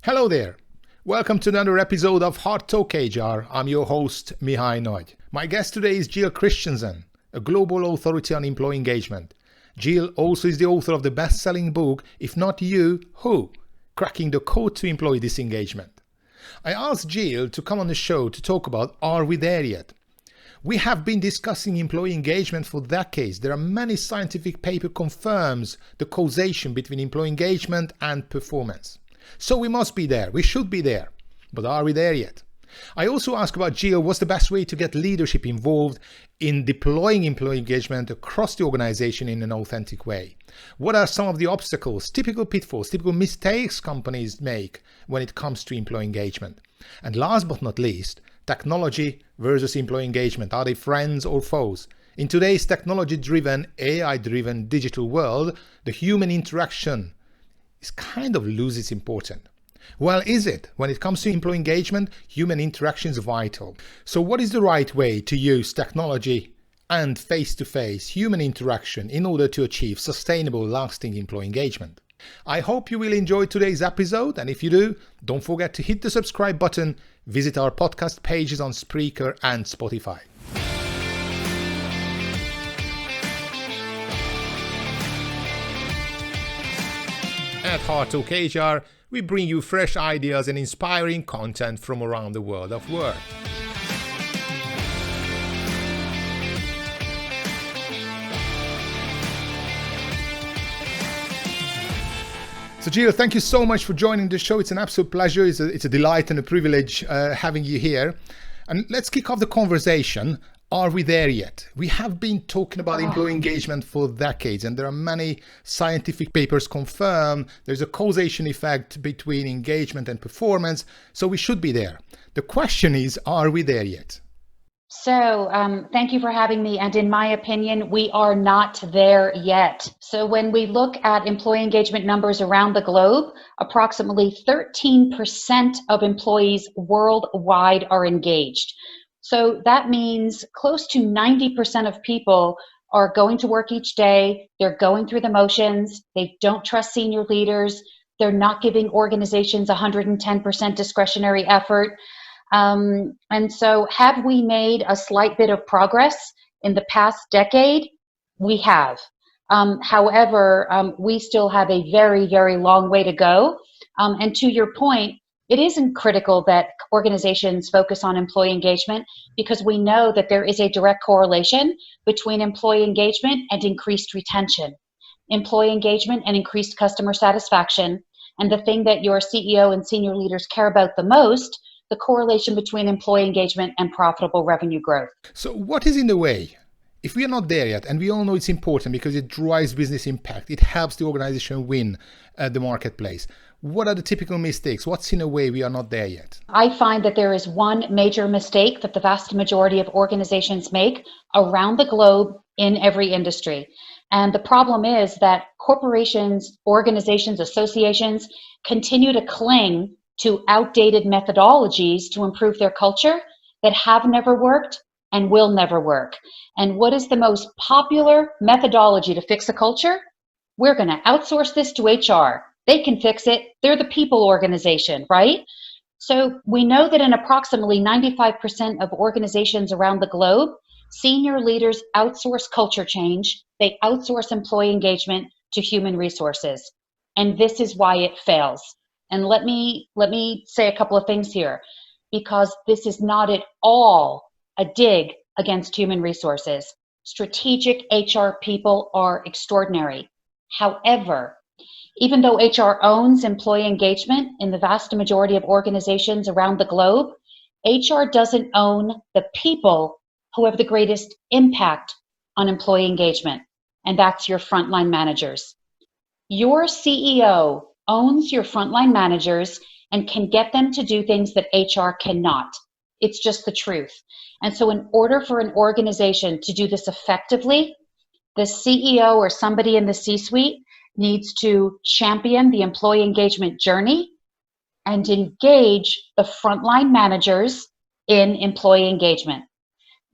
Hello there. Welcome to another episode of Hard Talk HR. I'm your host, Mihaly Nagy. My guest today is Jill Christensen, a global authority on employee engagement. Jill also is the author of the best-selling book, If Not You, Who? Cracking the Code to Employee Disengagement. I asked Jill to come on the show to talk about Are We There Yet? We have been discussing employee engagement for decades. There are many scientific papers confirms the causation between employee engagement and performance. So we must be there. We should be there. But are we there yet? I also asked about Jill, what's the best way to get leadership involved in deploying employee engagement across the organization in an authentic way? What are some of the obstacles, typical pitfalls, typical mistakes companies make when it comes to employee engagement? And last but not least, technology versus employee engagement. Are they friends or foes? In today's technology-driven, AI-driven digital world, the human interaction is kind of loses importance. Well, is it? When it comes to employee engagement, human interaction is vital. So what is the right way to use technology and face-to-face human interaction in order to achieve sustainable, lasting employee engagement? I hope you will enjoy today's episode, and if you do, don't forget to hit the subscribe button, visit our podcast pages on Spreaker and Spotify. At Hard Talk HR, we bring you fresh ideas and inspiring content from around the world of work. So Jill, thank you so much for joining the show. It's an absolute pleasure. It's a delight and a privilege having you here. And let's kick off the conversation. Are we there yet? We have been talking about employee engagement for decades, and there are many scientific papers confirm there's a causation effect between engagement and performance, so we should be there. The question is, are we there yet? So thank you for having me. And in my opinion, we are not there yet. So when we look at employee engagement numbers around the globe, approximately 13% of employees worldwide are engaged. So that means close to 90% of people are going to work each day. They're going through the motions. They don't trust senior leaders. They're not giving organizations 110% discretionary effort. And so have we made a slight bit of progress in the past decade? We have. However, we still have a very, very long way to go. And to your point, it isn't critical that organizations focus on employee engagement because we know that there is a direct correlation between employee engagement and increased retention, employee engagement and increased customer satisfaction, and the thing that your CEO and senior leaders care about the most, the correlation between employee engagement and profitable revenue growth. So what is in the way? If we are not there yet, and we all know it's important because it drives business impact, it helps the organization win the marketplace. What are the typical mistakes? What's in the way we are not there yet? I find that there is one major mistake that the vast majority of organizations make around the globe in every industry. And the problem is that corporations, organizations, associations continue to cling to outdated methodologies to improve their culture that have never worked and will never work. And what is the most popular methodology to fix a culture? We're going to outsource this to HR. They can fix it. They're the people organization, right? So we know that in approximately 95% of organizations around the globe, senior leaders outsource culture change. They outsource employee engagement to human resources. And this is why it fails. And let me say a couple of things here, because this is not at all a dig against human resources. Strategic HR people are extraordinary. However, even though HR owns employee engagement in the vast majority of organizations around the globe, HR doesn't own the people who have the greatest impact on employee engagement, and that's your frontline managers. Your CEO owns your frontline managers and can get them to do things that HR cannot. It's just the truth. And so in order for an organization to do this effectively, the CEO or somebody in the C-suite needs to champion the employee engagement journey and engage the frontline managers in employee engagement.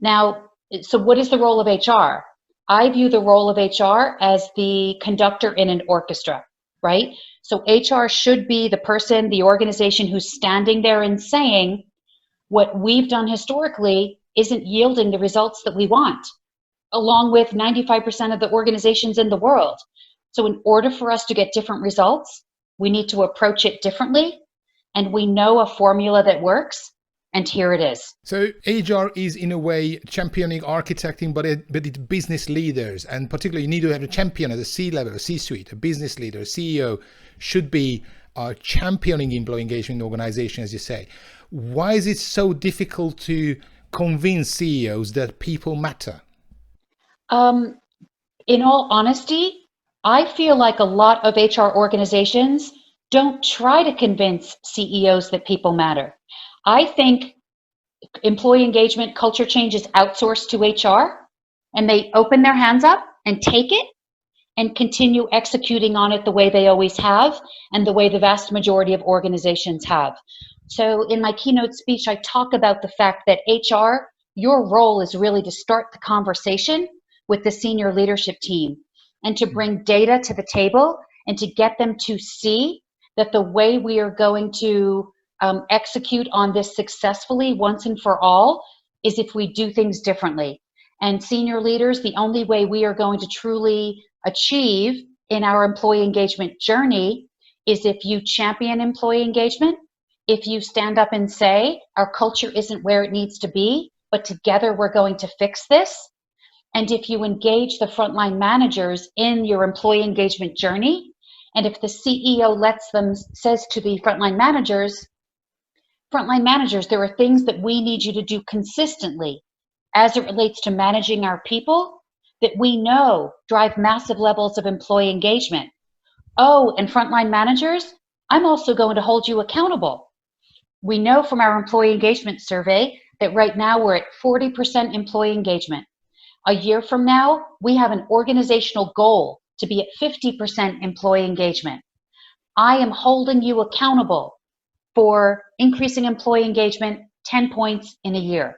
Now, so what is the role of HR? I view the role of HR as the conductor in an orchestra, right? So HR should be the person, the organization who's standing there and saying, what we've done historically isn't yielding the results that we want, along with 95% of the organizations in the world. So in order for us to get different results, we need to approach it differently. And we know a formula that works. And here it is. So HR is in a way championing architecting, but it's business leaders, and particularly you need to have a champion at the C-level, a C-suite, a business leader, a CEO should be championing employee engagement in the organization, as you say. Why is it so difficult to convince CEOs that people matter? In all honesty, I feel like a lot of HR organizations don't try to convince CEOs that people matter. I think employee engagement culture change is outsourced to HR, and they open their hands up and take it and continue executing on it the way they always have and the way the vast majority of organizations have. So in my keynote speech, I talk about the fact that HR, your role is really to start the conversation with the senior leadership team and to bring data to the table and to get them to see that the way we are going to execute on this successfully once and for all is if we do things differently. And senior leaders, the only way we are going to truly achieve in our employee engagement journey is if you champion employee engagement, if you stand up and say, our culture isn't where it needs to be, but together we're going to fix this. And if you engage the frontline managers in your employee engagement journey, and if the CEO says to the frontline managers, there are things that we need you to do consistently as it relates to managing our people that we know drive massive levels of employee engagement. Oh, and frontline managers, I'm also going to hold you accountable. We know from our employee engagement survey that right now we're at 40% employee engagement. A year from now, we have an organizational goal to be at 50% employee engagement. I am holding you accountable for increasing employee engagement 10 points in a year.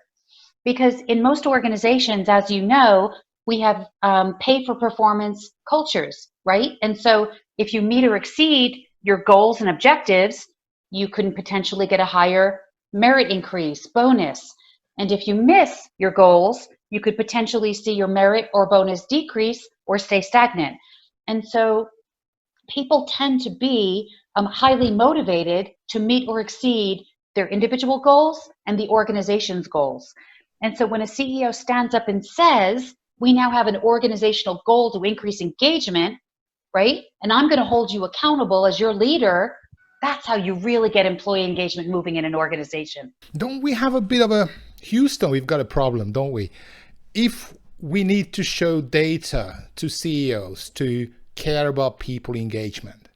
Because in most organizations, as you know, we have pay for performance cultures, right? And so if you meet or exceed your goals and objectives, you can potentially get a higher merit increase, bonus. And if you miss your goals, you could potentially see your merit or bonus decrease or stay stagnant. And so people tend to be highly motivated to meet or exceed their individual goals and the organization's goals. And so when a CEO stands up and says, we now have an organizational goal to increase engagement, right? And I'm going to hold you accountable as your leader. That's how you really get employee engagement moving in an organization. Don't we have a bit of a, Houston, we've got a problem, don't we? If we need to show data to CEOs to care about people engagement,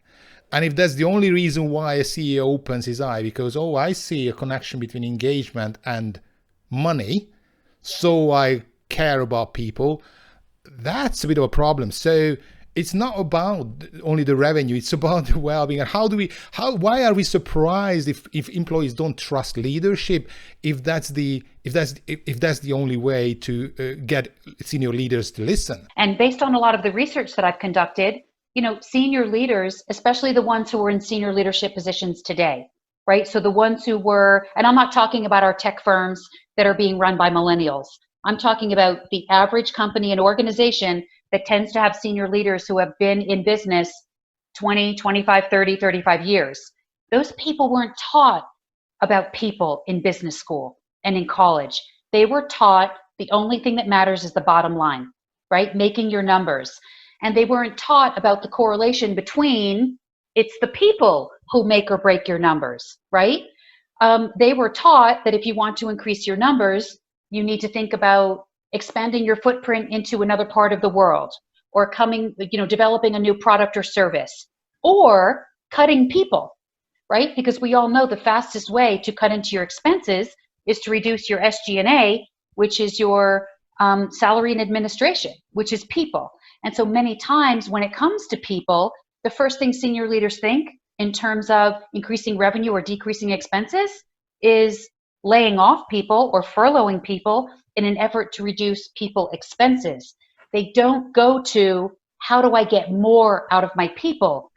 and if that's the only reason why a CEO opens his eye, because, oh, I see a connection between engagement and money, so I care about people, that's a bit of a problem. So it's not about only the revenue, it's about the well-being. And why are we surprised if employees don't trust leadership, if that's the only way to get senior leaders to listen? And based on a lot of the research that I've conducted, senior leaders, especially the ones who are in senior leadership positions today, right? So the ones who were, and I'm not talking about our tech firms that are being run by millennials. I'm talking about the average company and organization that tends to have senior leaders who have been in business 20, 25, 30, 35 years. Those people weren't taught about people in business school and in college. They were taught the only thing that matters is the bottom line, right? Making your numbers. And they weren't taught about the correlation between it's the people who make or break your numbers, right? They were taught that if you want to increase your numbers, you need to think about expanding your footprint into another part of the world, or developing a new product or service, or cutting people, right? Because we all know the fastest way to cut into your expenses is to reduce your SG&A, which is your salary and administration, which is people. And so many times when it comes to people, the first thing senior leaders think in terms of increasing revenue or decreasing expenses is laying off people or furloughing people in an effort to reduce people expenses. They don't go to, how do I get more out of my people?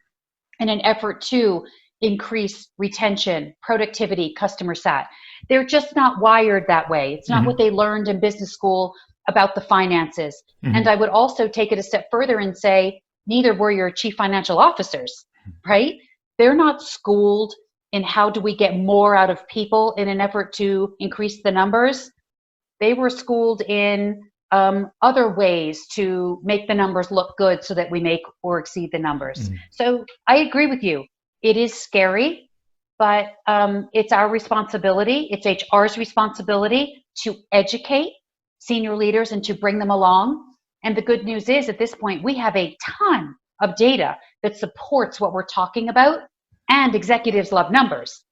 in an effort to increase retention, productivity, customer sat. They're just not wired that way. It's not what they learned in business school about the finances. And I would also take it a step further and say, neither were your chief financial officers, right? They're not schooled in how do we get more out of people in an effort to increase the numbers. They were schooled in other ways to make the numbers look good so that we make or exceed the numbers. So I agree with you. It is scary, but it's our responsibility. It's HR's responsibility to educate senior leaders and to bring them along. And the good news is at this point, we have a ton of data that supports what we're talking about, and executives love numbers.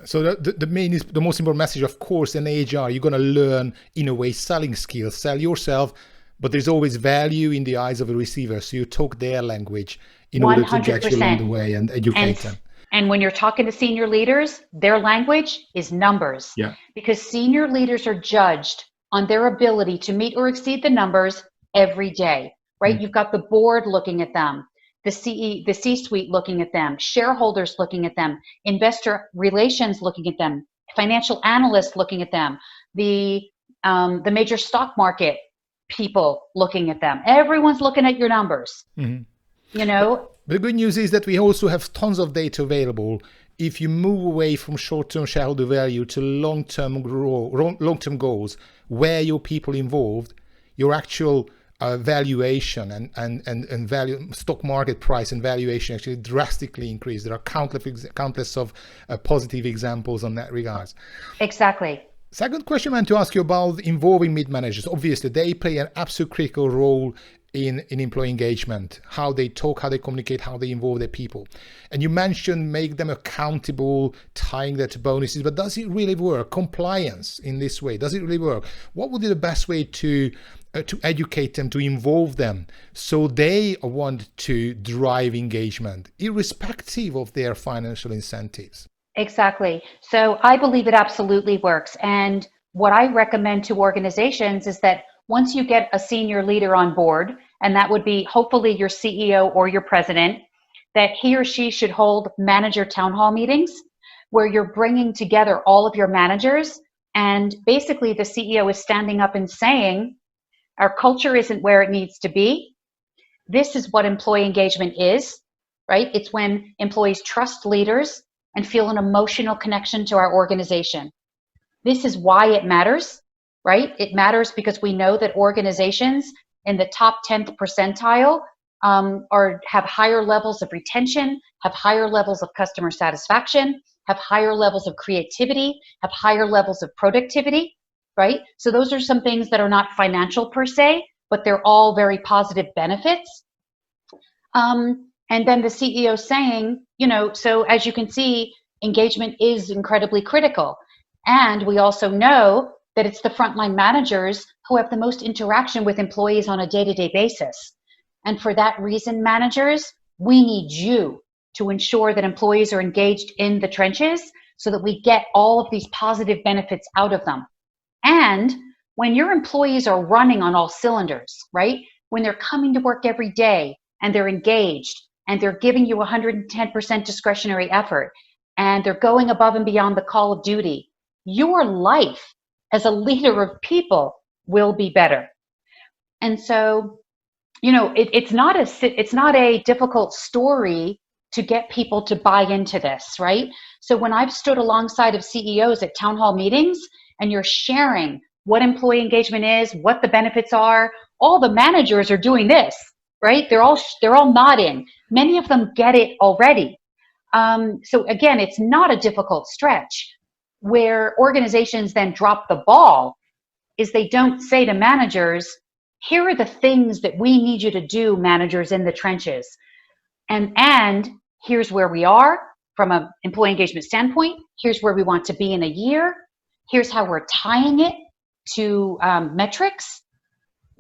So the most important message, of course, in HR, you're going to learn, in a way, selling skills, sell yourself, but there's always value in the eyes of a receiver. So you talk their language in 100%. Order to get you along the way and educate them. And when you're talking to senior leaders, their language is numbers. Yeah. Because senior leaders are judged on their ability to meet or exceed the numbers every day, right? You've got the board looking at them, the C-suite looking at them, shareholders looking at them, investor relations looking at them, financial analysts looking at them, the major stock market people looking at them. Everyone's looking at your numbers. You know? The good news is that we also have tons of data available. If you move away from short-term shareholder value to long-term goals, where your people involved, your actual valuation and value, stock market price and valuation actually drastically increase. There are countless of positive examples on that regards. Exactly. Second question I want to ask you about involving mid-managers. Obviously, they play an absolute critical role in employee engagement, how they talk, how they communicate, how they involve their people. And you mentioned make them accountable, tying that to bonuses, but does it really work? Compliance in this way, does it really work? What would be the best way to educate them, to involve them so they want to drive engagement, irrespective of their financial incentives? Exactly. So I believe it absolutely works. And what I recommend to organizations is that once you get a senior leader on board, and that would be hopefully your CEO or your president, that he or she should hold manager town hall meetings where you're bringing together all of your managers. And basically the CEO is standing up and saying, our culture isn't where it needs to be. This is what employee engagement is, right? It's when employees trust leaders and feel an emotional connection to our organization. This is why it matters, right? It matters because we know that organizations in the top 10th percentile have higher levels of retention, have higher levels of customer satisfaction, have higher levels of creativity, have higher levels of productivity, right? So those are some things that are not financial per se, but they're all very positive benefits. And then the CEO saying, so as you can see, engagement is incredibly critical. And we also know that it's the frontline managers who have the most interaction with employees on a day-to-day basis. And for that reason, managers, we need you to ensure that employees are engaged in the trenches so that we get all of these positive benefits out of them. And when your employees are running on all cylinders, right? When they're coming to work every day and they're engaged and they're giving you 110% discretionary effort and they're going above and beyond the call of duty, your life as a leader of people will be better. And so, it's not a difficult story to get people to buy into this, right? So when I've stood alongside of CEOs at town hall meetings and you're sharing what employee engagement is, what the benefits are, all the managers are doing this, right? They're all nodding. Many of them get it already. So again, it's not a difficult stretch. Where organizations then drop the ball is they don't say to managers, here are the things that we need you to do, managers in the trenches. And here's where we are from an employee engagement standpoint. Here's where we want to be in a year. Here's how we're tying it to metrics,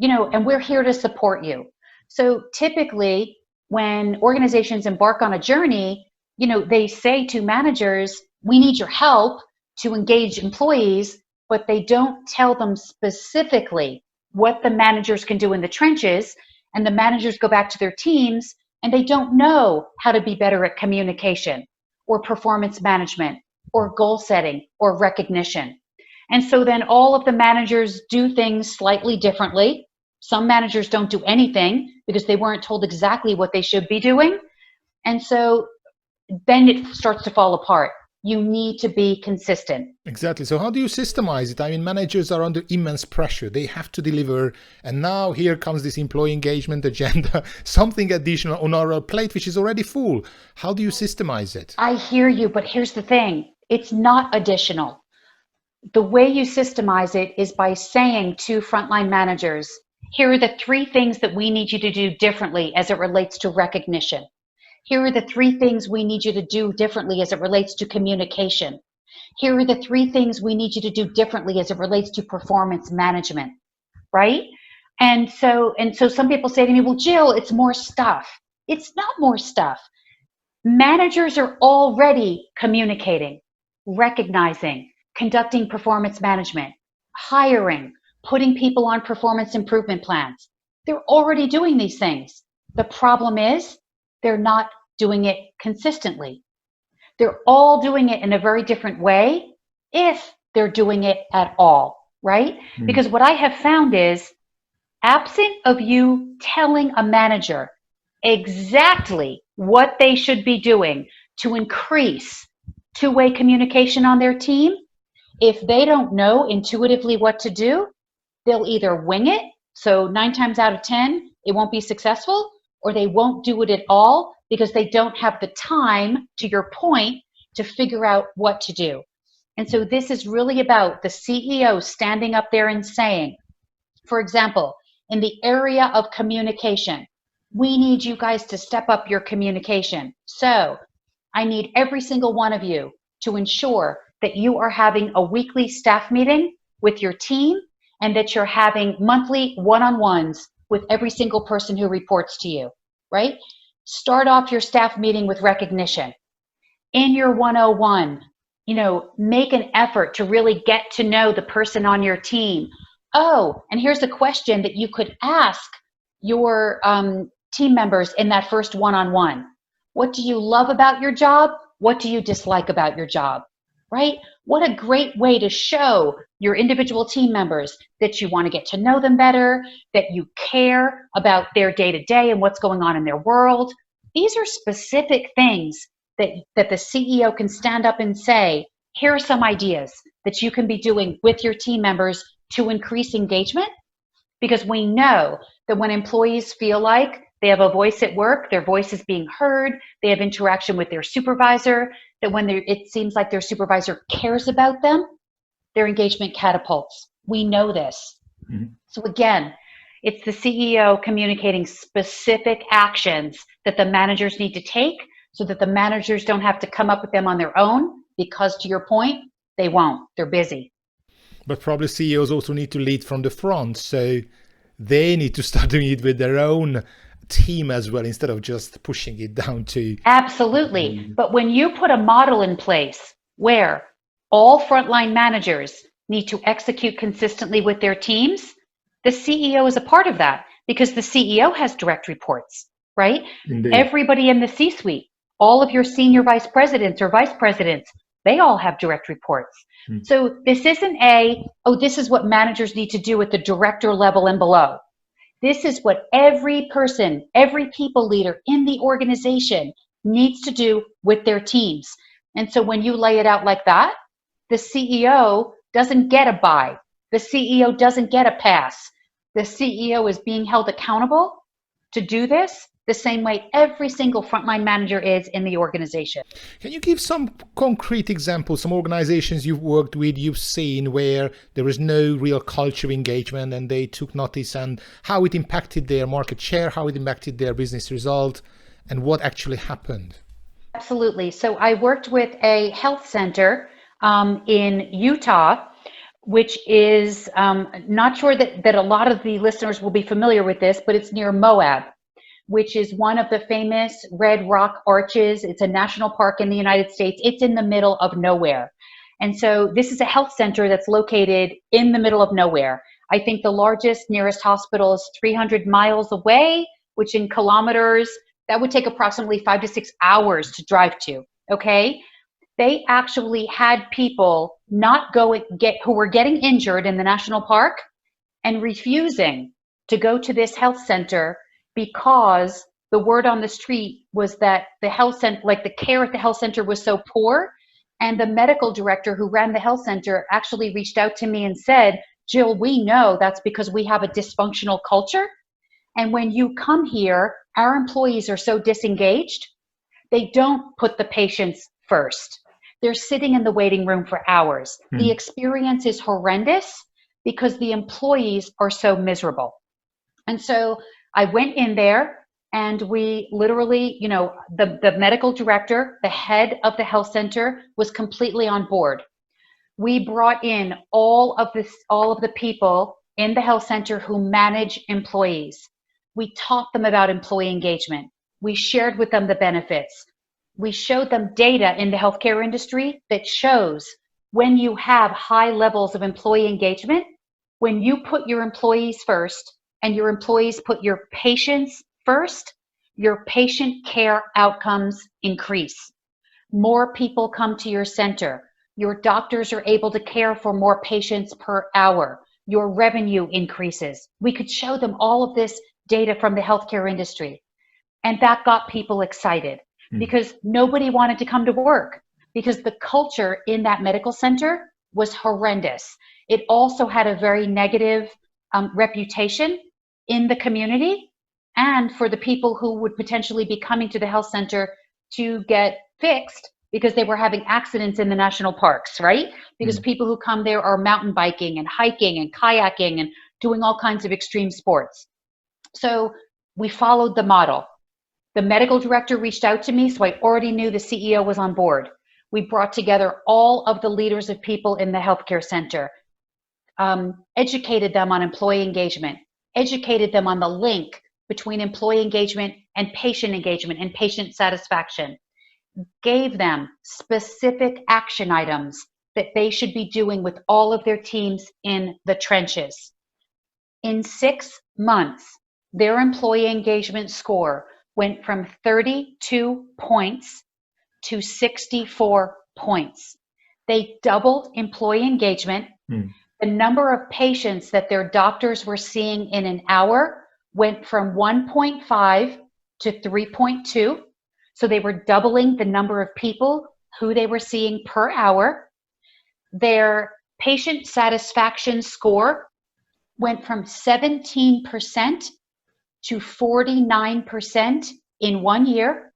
and we're here to support you. So typically when organizations embark on a journey, they say to managers, we need your help to engage employees, but they don't tell them specifically what the managers can do in the trenches. And the managers go back to their teams and they don't know how to be better at communication or performance management or goal setting or recognition. And so then all of the managers do things slightly differently. Some managers don't do anything because they weren't told exactly what they should be doing. And so then it starts to fall apart. You need to be consistent. Exactly. So how do you systemize it? I mean, managers are under immense pressure. They have to deliver. And now here comes this employee engagement agenda, something additional on our plate, which is already full. How do you systemize it? I hear you, but here's the thing. It's not additional. The way you systemize it is by saying to frontline managers, here are the 3 things that we need you to do differently as it relates to recognition. Here are the 3 things we need you to do differently as it relates to communication. Here are the 3 things we need you to do differently as it relates to performance management, right? And so some people say to me, well, Jill, it's more stuff. It's not more stuff. Managers are already communicating, recognizing, conducting performance management, hiring, putting people on performance improvement plans. They're already doing these things. The problem is they're not doing it consistently. They're all doing it in a very different way, if they're doing it at all, right? Because what I have found is, absent of you telling a manager exactly what they should be doing to increase two-way communication on their team, if they don't know intuitively what to do, they'll either wing it, so 9 times out of 10, it won't be successful, or they won't do it at all because they don't have the time, to your point, to figure out what to do. And so this is really about the CEO standing up there and saying, for example, in the area of communication, we need you guys to step up your communication. So I need every single one of you to ensure that you are having a weekly staff meeting with your team and that you're having monthly one-on-ones with every single person who reports to you, right? Start off your staff meeting with recognition. In your 101, make an effort to really get to know the person on your team. Oh, and here's a question that you could ask your team members in that first one-on-one. What do you love about your job? What do you dislike about your job? Right? What a great way to show your individual team members that you want to get to know them better, that you care about their day-to-day and what's going on in their world. These are specific things that the CEO can stand up and say, here are some ideas that you can be doing with your team members to increase engagement. Because we know that when employees feel like they have a voice at work, their voice is being heard, they have interaction with their supervisor, that when it seems like their supervisor cares about them, their engagement catapults. We know this. Mm-hmm. So again, it's the CEO communicating specific actions that the managers need to take so that the managers don't have to come up with them on their own, because to your point, they won't. They're busy. But probably CEOs also need to lead from the front, so they need to start doing it with their own team as well, instead of just pushing it down to... Absolutely. But when you put a model in place where all frontline managers need to execute consistently with their teams, the CEO is a part of that, because the CEO has direct reports, right? Indeed. Everybody in the C-suite, all of your senior vice presidents or vice presidents, they all have direct reports. So this isn't this is what managers need to do at the director level and below. This is what every person, every people leader in the organization needs to do with their teams. And so when you lay it out like that, the CEO doesn't get a buy. The CEO doesn't get a pass. The CEO is being held accountable to do this the same way every single frontline manager is in the organization. Can you give some concrete examples, some organizations you've worked with, you've seen where there is no real culture engagement and they took notice, and how it impacted their market share, how it impacted their business result, and what actually happened? Absolutely. So I worked with a health center in Utah, which is not sure that a lot of the listeners will be familiar with this, but it's near Moab, which is one of the famous Red Rock Arches. It's a national park in the United States. It's in the middle of nowhere. And so this is a health center that's located in the middle of nowhere. I think the nearest hospital is 300 miles away, which in kilometers that would take approximately 5 to 6 hours to drive to. Okay. They actually had people not who were getting injured in the national park and refusing to go to this health center because the word on the street was that the health center, like the care at the health center was so poor. And the medical director who ran the health center actually reached out to me and said, Jill, we know that's because we have a dysfunctional culture. And when you come here, our employees are so disengaged, they don't put the patients first. They're sitting in the waiting room for hours. The experience is horrendous because the employees are so miserable. And so I went in there and we literally, the medical director, the head of the health center was completely on board. We brought in all of the people in the health center who manage employees. We taught them about employee engagement. We shared with them the benefits. We showed them data in the healthcare industry that shows when you have high levels of employee engagement, when you put your employees first and your employees put your patients first, your patient care outcomes increase. More people come to your center. Your doctors are able to care for more patients per hour. Your revenue increases. We could show them all of this data from the healthcare industry. And that got people excited because nobody wanted to come to work because the culture in that medical center was horrendous. It also had a very negative reputation in the community and for the people who would potentially be coming to the health center to get fixed because they were having accidents in the national parks, right? Because people who come there are mountain biking and hiking and kayaking and doing all kinds of extreme sports. So we followed the model. The medical director reached out to me, so I already knew the CEO was on board. We brought together all of the leaders of people in the healthcare center, educated them on employee engagement, educated them on the link between employee engagement and patient satisfaction, gave them specific action items that they should be doing with all of their teams in the trenches. In 6 months, their employee engagement score went from 32 points to 64 points. They doubled employee engagement. The number of patients that their doctors were seeing in an hour went from 1.5 to 3.2. So they were doubling the number of people who they were seeing per hour. Their patient satisfaction score went from 17% to 49% in 1 year.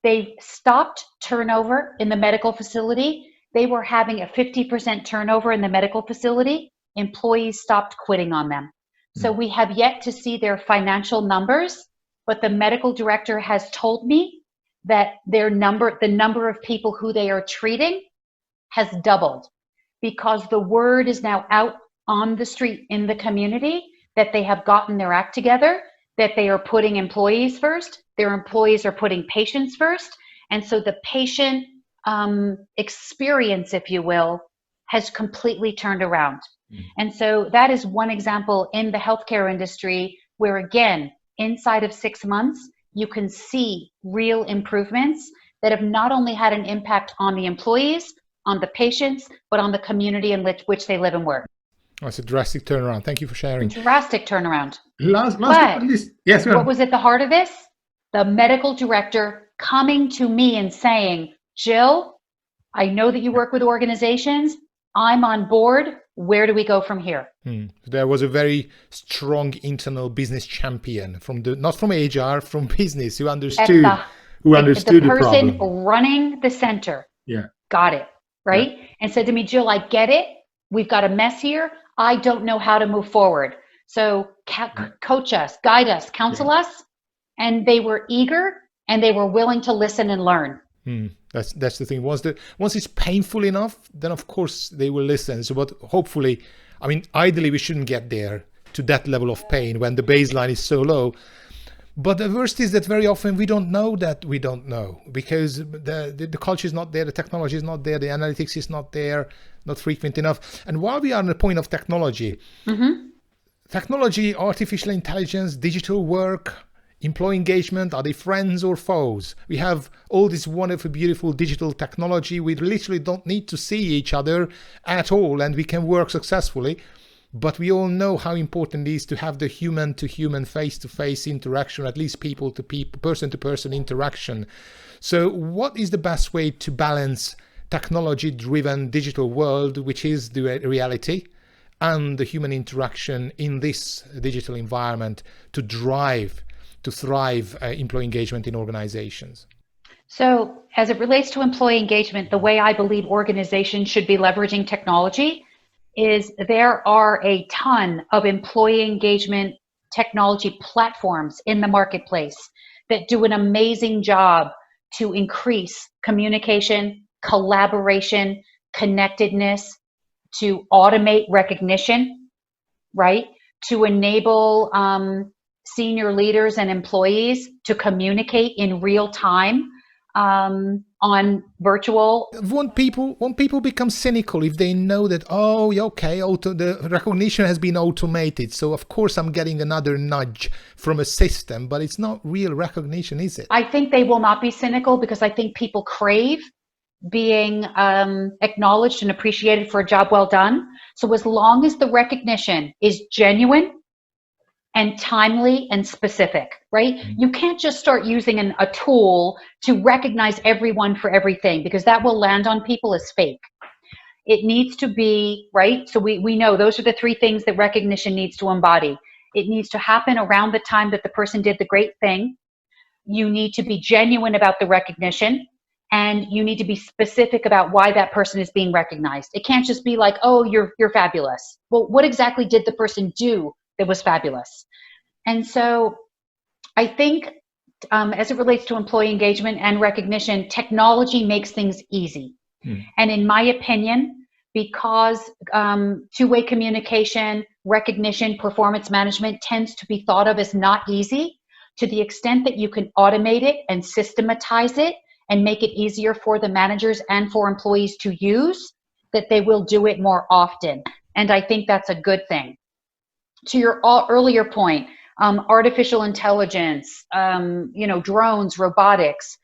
They stopped turnover in the medical facility. They were having a 50% turnover in the medical facility. Employees stopped quitting on them. So we have yet to see their financial numbers, but the medical director has told me that the number of people who they are treating has doubled because the word is now out on the street in the community that they have gotten their act together, that they are putting employees first, their employees are putting patients first. And so the patient experience, if you will, has completely turned around. And so that is one example in the healthcare industry where, again, inside of 6 months, you can see real improvements that have not only had an impact on the employees, on the patients, but on the community in which they live and work. That's a drastic turnaround. Thank you for sharing. Drastic turnaround. Last but not least, yes, what was at the heart of this? The medical director coming to me and saying, Jill, I know that you work with organizations. I'm on board. Where do we go from here? There was a very strong internal business champion not from HR, from business who understood the person problem. Running the center. Yeah. Got it. Right. Yeah. And said to me, Jill, I get it. We've got a mess here. I don't know how to move forward. So coach us, guide us, counsel us. And they were eager and they were willing to listen and learn. That's the thing. Once it's painful enough, then of course they will listen. So, but hopefully, I mean, ideally we shouldn't get there to that level of pain when the baseline is so low. But the worst is that very often we don't know that we don't know because the culture is not there, the technology is not there, the analytics is not there, not frequent enough. And while we are on the point of technology, technology, artificial intelligence, digital work Employee engagement, are they friends or foes? We have all this wonderful, beautiful digital technology. We literally don't need to see each other at all, and we can work successfully. But we all know how important it is to have the human-to-human, face-to-face interaction, at least people-to-people, person-to-person interaction. So what is the best way to balance technology-driven digital world, which is the reality, and the human interaction in this digital environment to thrive employee engagement in organizations? So as it relates to employee engagement, the way I believe organizations should be leveraging technology is there are a ton of employee engagement technology platforms in the marketplace that do an amazing job to increase communication, collaboration, connectedness, to automate recognition, right? To enable senior leaders and employees to communicate in real time on virtual. Won't people become cynical if they know that, oh, okay, the recognition has been automated, so of course I'm getting another nudge from a system, but it's not real recognition, is it? I think they will not be cynical, because I think people crave being acknowledged and appreciated for a job well done. So as long as the recognition is genuine and timely and specific, right? You can't just start using a tool to recognize everyone for everything, because that will land on people as fake. It needs to be, right? So we know those are the three things that recognition needs to embody. It needs to happen around the time that the person did the great thing. You need to be genuine about the recognition, and you need to be specific about why that person is being recognized. It can't just be like, oh, you're fabulous. Well, what exactly did the person do that was fabulous? And so I think as it relates to employee engagement and recognition, technology makes things easy. And in my opinion, because two-way communication, recognition, performance management tends to be thought of as not easy, to the extent that you can automate it and systematize it and make it easier for the managers and for employees to use, that they will do it more often. And I think that's a good thing. To your earlier point, artificial intelligence, drones, robotics,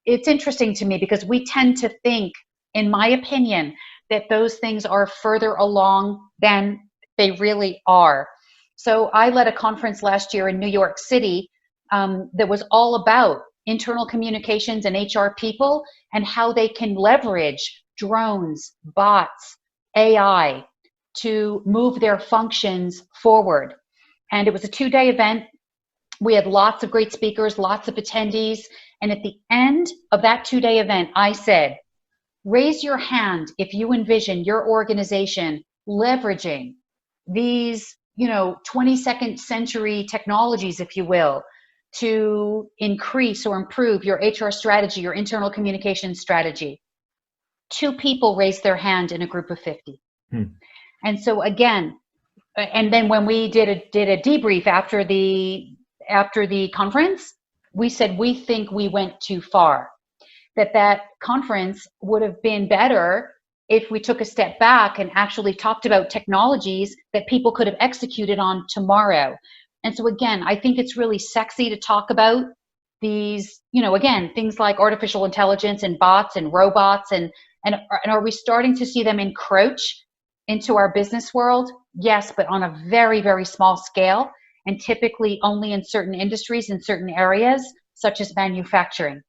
it's interesting to me because we tend to think, in my opinion, that those things are further along than they really are. So I led a conference last year in New York City that was all about internal communications and HR people and how they can leverage drones, bots, AI to move their functions forward. And it was a 2-day event. We had lots of great speakers, lots of attendees. And at the end of that 2-day event, I said, raise your hand if you envision your organization leveraging these, 22nd century technologies, if you will, to increase or improve your HR strategy, your internal communication strategy. 2 people raised their hand in a group of 50. And so again, and then when we did a debrief after the conference, we said we think we went too far. That conference would have been better if we took a step back and actually talked about technologies that people could have executed on tomorrow. And so again, I think it's really sexy to talk about these, again, things like artificial intelligence and bots and robots, and are we starting to see them encroach into our business world? Yes, but on a very, very small scale, and typically only in certain industries, in certain areas, such as manufacturing.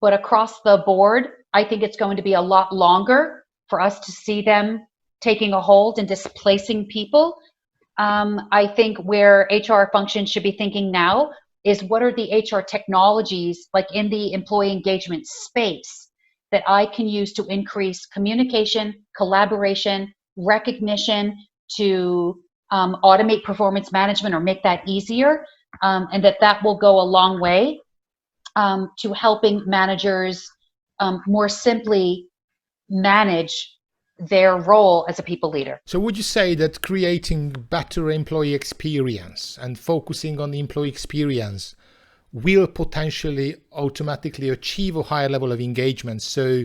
But across the board, I think it's going to be a lot longer for us to see them taking a hold and displacing people. I think where HR functions should be thinking now is, what are the HR technologies, like in the employee engagement space, that I can use to increase communication, collaboration, recognition, to automate performance management or make that easier, and that will go a long way to helping managers more simply manage their role as a people leader. So would you say that creating better employee experience and focusing on the employee experience will potentially automatically achieve a higher level of engagement? So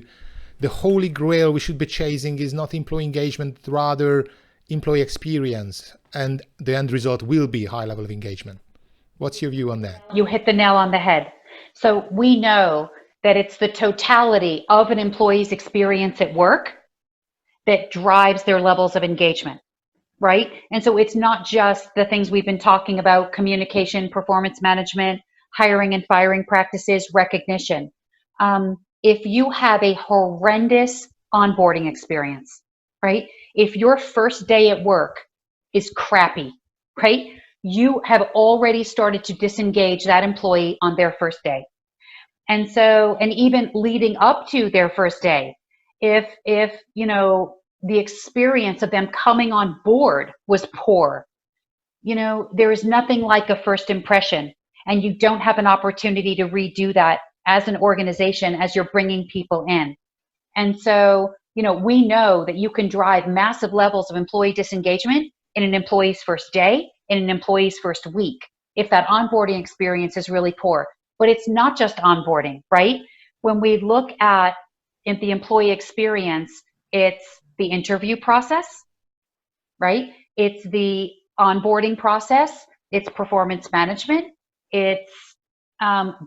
the holy grail we should be chasing is not employee engagement, rather employee experience, and the end result will be high level of engagement. What's your view on that? You hit the nail on the head. So we know that it's the totality of an employee's experience at work that drives their levels of engagement, right? And so it's not just the things we've been talking about: communication, performance management, hiring and firing practices, recognition. If you have a horrendous onboarding experience, right? If your first day at work is crappy, right? You have already started to disengage that employee on their first day. And so, and even leading up to their first day, if the experience of them coming on board was poor, there is nothing like a first impression, and you don't have an opportunity to redo that as an organization as you're bringing people in. And so, we know that you can drive massive levels of employee disengagement in an employee's first day, in an employee's first week, if that onboarding experience is really poor. But it's not just onboarding, right? When we look at the employee experience, it's the interview process, right? It's the onboarding process, it's performance management, it's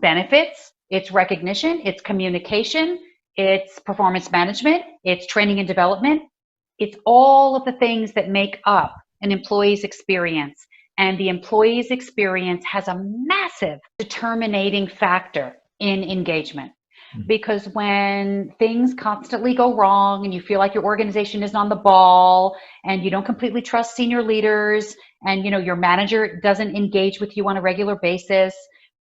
benefits, it's recognition, it's communication, it's performance management, it's training and development. It's all of the things that make up an employee's experience. And the employee's experience has a massive determining factor in engagement. Because when things constantly go wrong and you feel like your organization isn't on the ball and you don't completely trust senior leaders and your manager doesn't engage with you on a regular basis,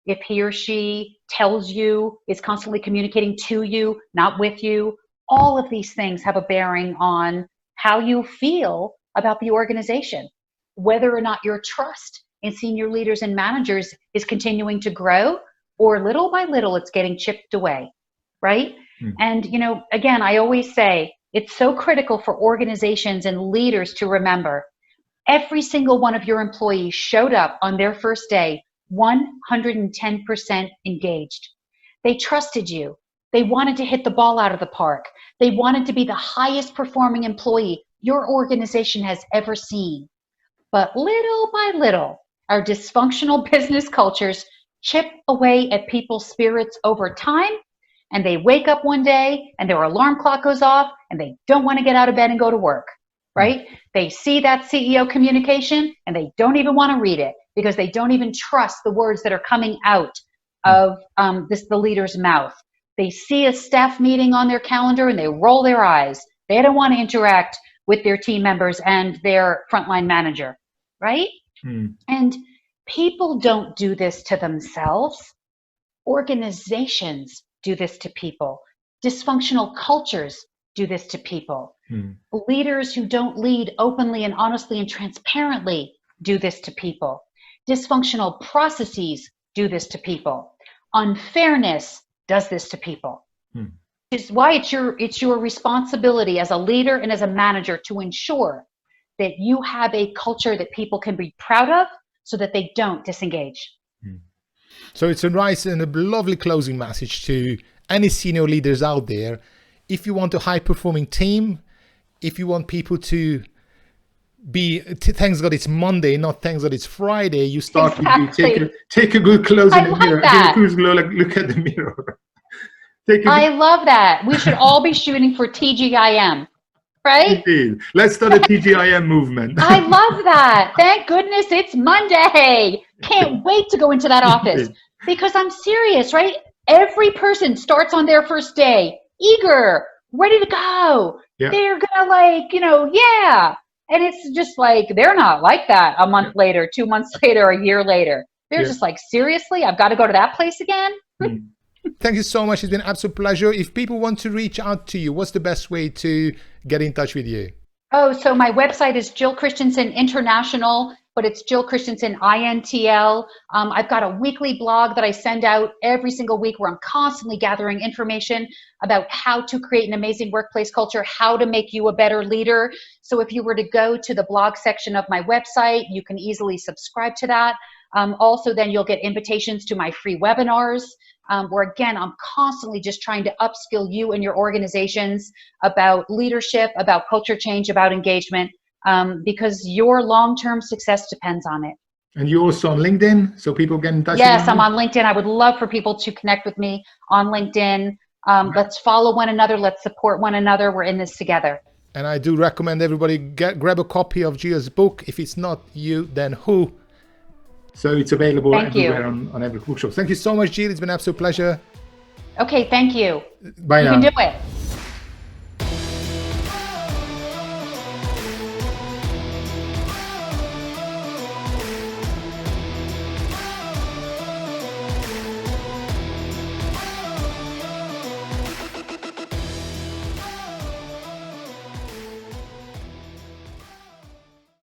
if he or she tells you, is constantly communicating to you, not with you, all of these things have a bearing on how you feel about the organization, whether or not your trust in senior leaders and managers is continuing to grow, or little by little it's getting chipped away. Right? And, again, I always say it's so critical for organizations and leaders to remember every single one of your employees showed up on their first day 110% engaged. They trusted you. They wanted to hit the ball out of the park. They wanted to be the highest performing employee your organization has ever seen. But little by little, our dysfunctional business cultures chip away at people's spirits over time. And they wake up one day and their alarm clock goes off and they don't want to get out of bed and go to work, right? They see that CEO communication and they don't even want to read it because they don't even trust the words that are coming out of the leader's mouth. They see a staff meeting on their calendar and they roll their eyes. They don't want to interact with their team members and their frontline manager, right? And people don't do this to themselves. Organizations do this to people. Dysfunctional cultures do this to people. Leaders who don't lead openly and honestly and transparently do this to people. Dysfunctional processes do this to people. Unfairness does this to people. Which is why it's your responsibility as a leader and as a manager to ensure that you have a culture that people can be proud of so that they don't disengage. So it's a nice and a lovely closing message to any senior leaders out there. If you want a high-performing team, if you want people to be, thanks God it's Monday, not thanks God it's Friday, you start with take a good close in the mirror. Take a good look at the mirror. I love that. We should all be shooting for TGIM. Right? Indeed. Let's start a TGIM movement. I love that. Thank goodness it's Monday. Can't wait to go into that office because I'm serious, right? Every person starts on their first day, eager, ready to go. Yeah. They're going to yeah. And it's just like, they're not like that a month later, 2 months later, a year later. They're just like, seriously, I've got to go to that place again? Thank you so much. It's been an absolute pleasure. If people want to reach out to you, what's the best way to get in touch with you? Oh, so my website is Jill Christensen International, but it's Jill Christensen INTL. I've got a weekly blog that I send out every single week where I'm constantly gathering information about how to create an amazing workplace culture, how to make you a better leader. So if you were to go to the blog section of my website, you can easily subscribe to that. Also, then you'll get invitations to my free webinars, where again, I'm constantly just trying to upskill you and your organizations about leadership, about culture change, about engagement, because your long-term success depends on it. And you're also on LinkedIn, so people get in touch Yes, with you? I'm on LinkedIn. I would love for people to connect with me on LinkedIn. Let's follow one another. Let's support one another. We're in this together. And I do recommend everybody grab a copy of Gio's book. If it's not you, then who? So it's available everywhere on every bookshop. Thank you so much, Jill. It's been an absolute pleasure. Okay, thank you. Bye now. You can do it.